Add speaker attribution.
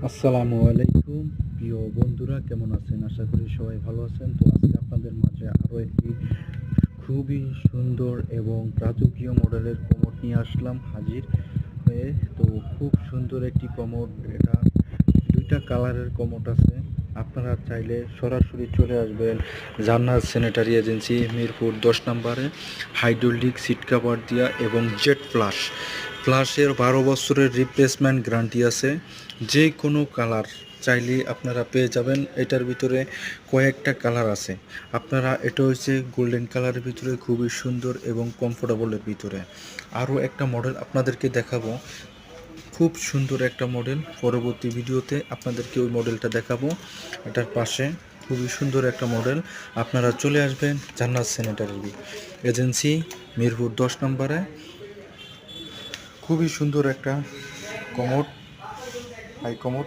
Speaker 1: আসসালামু আলাইকুম প্রিয় বন্ধুরা, কেমন আছেন? আশা করি সবাই ভালো আছেন। তো আজকে আপনাদের মাঝে আরও একটি খুবই সুন্দর এবং রাজকীয় মডেলের কমোড নিয়ে আসলাম হাজির হয়ে। তো খুব সুন্দর একটি কমোড, এটা দুইটা কালারের কমোড আছে। আপনারা চাইলে সরাসরি চলে আসবেন জান্নাত স্যানিটারি এজেন্সি মিরপুর 10 নম্বরে, হাইড্রোলিক সিট কাভার দিয়া এবং জেট ফ্লাশের 12 বছরের রিপ্লেসমেন্ট গ্যারান্টি আছে। যে কোনো কালার চাইলে আপনারা পেয়ে যাবেন। এটার ভিতরে কয়েকটা কালার আছে। আপনারা এটা হচ্ছে গোল্ডেন কালারের ভিতরে, খুবই সুন্দর এবং কমফোর্টেবলের ভিতরে। আরও একটা মডেল আপনাদেরকে দেখাবো, খুব সুন্দর একটা মডেল। পরবর্তী ভিডিওতে আপনাদেরকে ওই মডেলটা দেখাবো। এটার পাশে খুবই সুন্দর একটা মডেল। আপনারা চলে আসবেন জান্নাত স্যানিটারি এজেন্সি মিরপুর 10 নম্বরে। খুবই সুন্দর একটা কমোড, হাই কমোড।